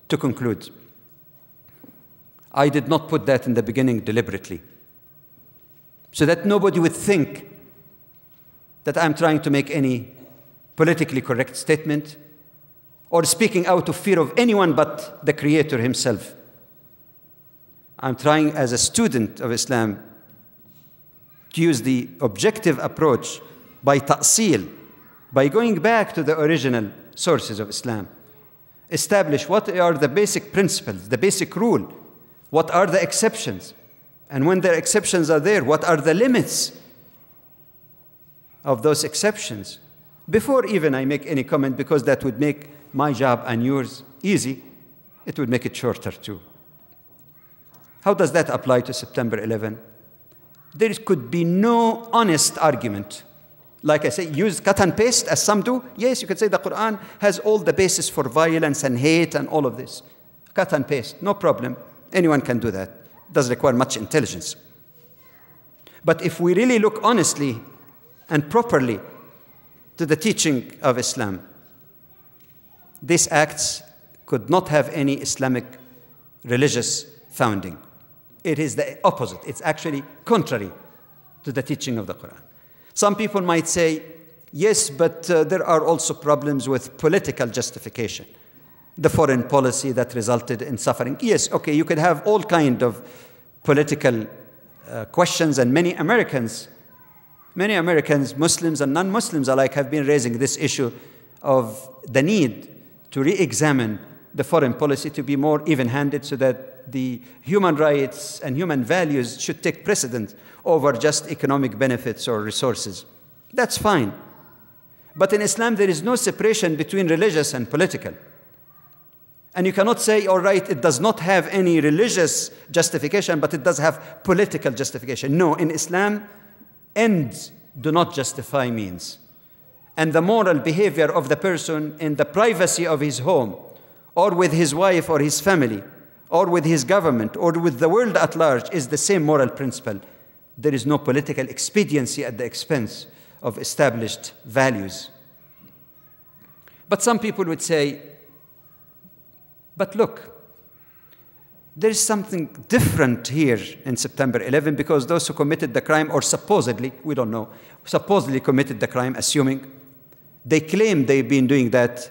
To conclude, I did not put that in the beginning deliberately, so that nobody would think that I'm trying to make any politically correct statement or speaking out of fear of anyone but the Creator himself. I'm trying, as a student of Islam, to use the objective approach by ta'sil, by going back to the original sources of Islam, establish what are the basic principles, the basic rule, what are the exceptions, and when the exceptions are there, what are the limits of those exceptions, before even I make any comment, because that would make my job and yours easy, it would make it shorter too. How does that apply to September 11? There could be no honest argument. Like I say, use cut and paste as some do. Yes, you could say the Quran has all the basis for violence and hate and all of this. Cut and paste, no problem. Anyone can do that. It does require much intelligence. But if we really look honestly and properly to the teaching of Islam, these acts could not have any Islamic religious founding. It is the opposite. It's actually contrary to the teaching of the Quran. Some people might say, yes, but there are also problems with political justification. The foreign policy that resulted in suffering. Yes, okay, you could have all kind of political questions, and many Americans, Muslims and non-Muslims alike, have been raising this issue of the need to re-examine the foreign policy to be more even-handed, so that the human rights and human values should take precedence over just economic benefits or resources. That's fine. But in Islam, there is no separation between religious and political. And you cannot say, all right, it does not have any religious justification, but it does have political justification. No, in Islam, ends do not justify means. And the moral behavior of the person in the privacy of his home, or with his wife or his family, or with his government, or with the world at large, is the same moral principle. There is no political expediency at the expense of established values. But some people would say, but look, there is something different here in September 11, because those who committed the crime, or supposedly, we don't know, supposedly committed the crime, assuming, they claim they've been doing that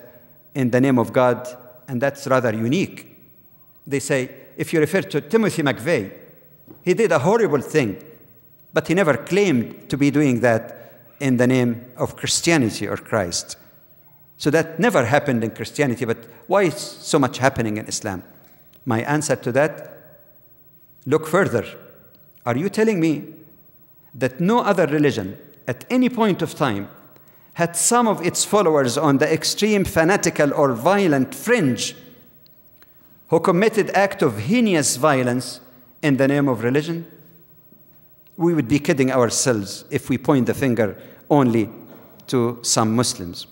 in the name of God, and that's rather unique. They say, if you refer to Timothy McVeigh, he did a horrible thing, but he never claimed to be doing that in the name of Christianity or Christ. So that never happened in Christianity, but why is so much happening in Islam? My answer to that, look further. Are you telling me that no other religion at any point of time had some of its followers on the extreme fanatical or violent fringe who committed acts of heinous violence in the name of religion? We would be kidding ourselves if we point the finger only to some Muslims.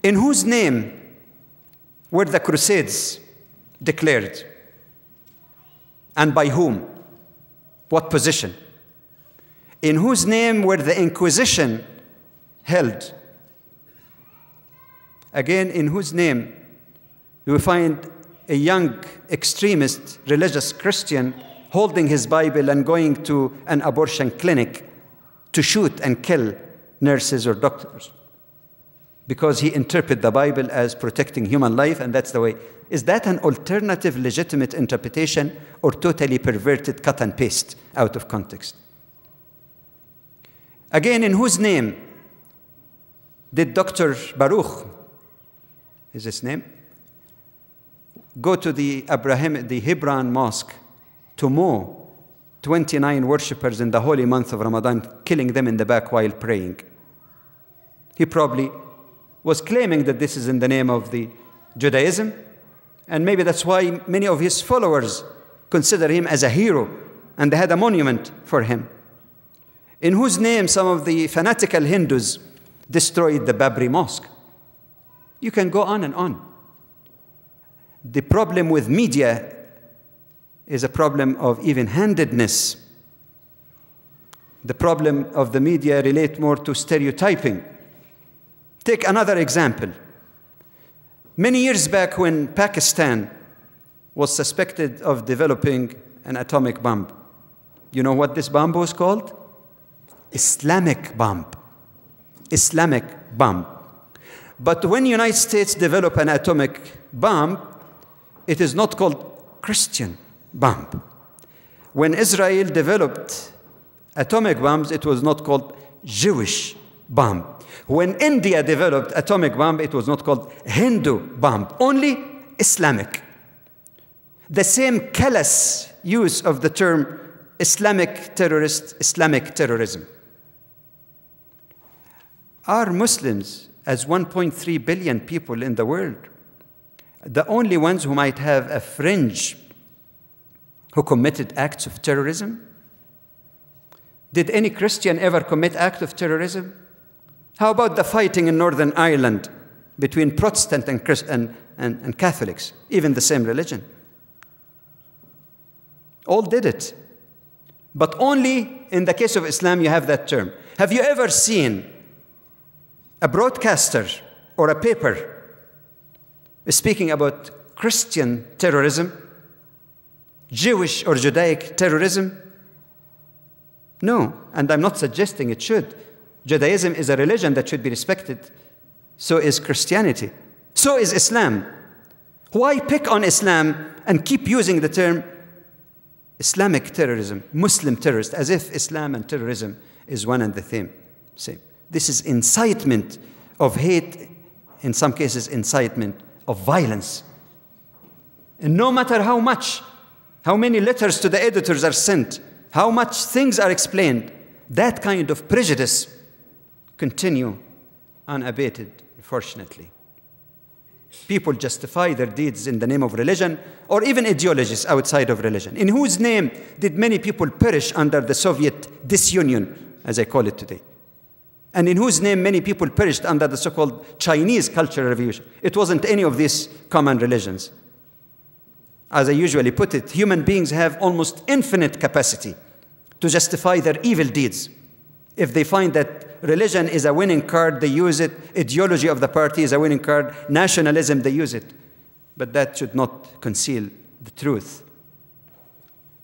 In whose name were the Crusades declared? And by whom? What position? In whose name were the Inquisition held? Again, in whose name do we find a young extremist religious Christian holding his Bible and going to an abortion clinic to shoot and kill nurses or doctors because he interpreted the Bible as protecting human life, and that's the way? Is that an alternative legitimate interpretation, or totally perverted cut and paste out of context? Again, in whose name did Dr. Baruch, is his name, go to the Hebron Mosque to mow 29 worshippers in the holy month of Ramadan, killing them in the back while praying? He probably was claiming that this is in the name of the Judaism, and maybe that's why many of his followers consider him as a hero, and they had a monument for him. In whose name some of the fanatical Hindus destroyed the Babri Mosque. You can go on and on. The problem with media is a problem of even-handedness. The problem of the media relates more to stereotyping. Take another example. Many years back, when Pakistan was suspected of developing an atomic bomb. You know what this bomb was called? Islamic bomb. Islamic bomb. But when the United States develop an atomic bomb, it is not called Christian bomb. When Israel developed atomic bombs, it was not called Jewish bomb. When India developed atomic bomb, it was not called Hindu bomb, only Islamic. The same callous use of the term Islamic terrorist, Islamic terrorism. Are Muslims, as 1.3 billion people in the world, the only ones who might have a fringe who committed acts of terrorism? Did any Christian ever commit act of terrorism? How about the fighting in Northern Ireland between Protestant and Catholics, even the same religion? All did it. But only in the case of Islam you have that term. Have you ever seen a broadcaster or a paper speaking about Christian terrorism, Jewish or Judaic terrorism? No, and I'm not suggesting it should. Judaism is a religion that should be respected. So is Christianity. So is Islam. Why pick on Islam and keep using the term Islamic terrorism, Muslim terrorist, as if Islam and terrorism is one and the same? This is incitement of hate, in some cases incitement of violence. And no matter how many letters to the editors are sent, how much things are explained, that kind of prejudice continue unabated, unfortunately. People justify their deeds in the name of religion or even ideologies outside of religion. In whose name did many people perish under the Soviet disunion, as I call it today? And in whose name many people perished under the so-called Chinese Cultural Revolution? It wasn't any of these common religions. As I usually put it, human beings have almost infinite capacity to justify their evil deeds. If they find that religion is a winning card, they use it. Ideology of the party is a winning card. Nationalism, they use it. But that should not conceal the truth.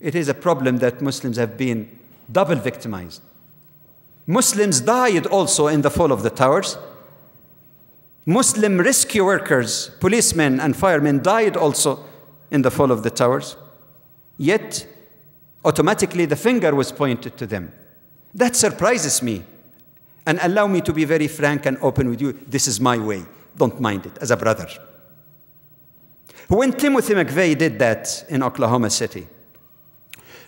It is a problem that Muslims have been double victimized. Muslims died also in the fall of the towers. Muslim rescue workers, policemen and firemen died also in the fall of the towers. Yet, automatically the finger was pointed to them. That surprises me. And allow me to be very frank and open with you. This is my way. Don't mind it, as a brother. When Timothy McVeigh did that in Oklahoma City,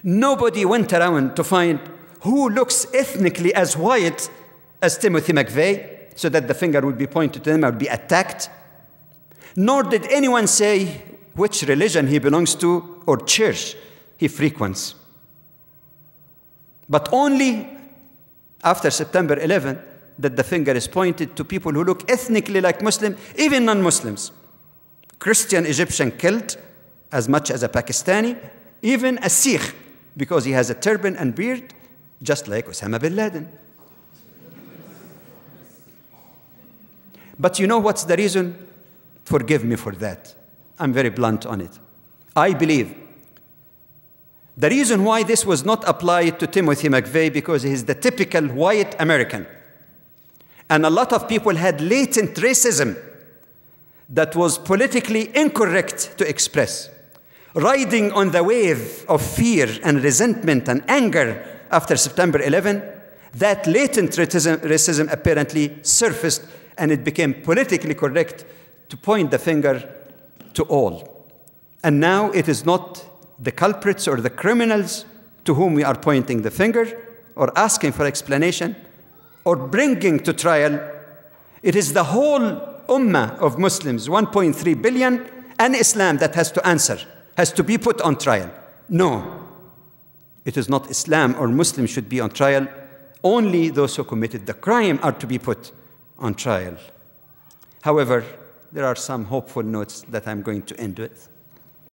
nobody went around to find who looks ethnically as white as Timothy McVeigh, so that the finger would be pointed to them or be attacked. Nor did anyone say which religion he belongs to or church he frequents. But only after September 11th that the finger is pointed to people who look ethnically like Muslim, even non-Muslims. Christian Egyptian killed as much as a Pakistani, even a Sikh, because he has a turban and beard, just like Osama bin Laden. But you know what's the reason? Forgive me for that. I'm very blunt on it. I believe the reason why this was not applied to Timothy McVeigh because he is the typical white American. And a lot of people had latent racism that was politically incorrect to express. Riding on the wave of fear and resentment and anger after September 11, that latent racism apparently surfaced and it became politically correct to point the finger to all. And now it is not the culprits or the criminals to whom we are pointing the finger or asking for explanation or bringing to trial. It is the whole ummah of Muslims, 1.3 billion, and Islam that has to answer, has to be put on trial. No, it is not Islam or Muslims should be on trial. Only those who committed the crime are to be put on trial. However, there are some hopeful notes that I'm going to end with.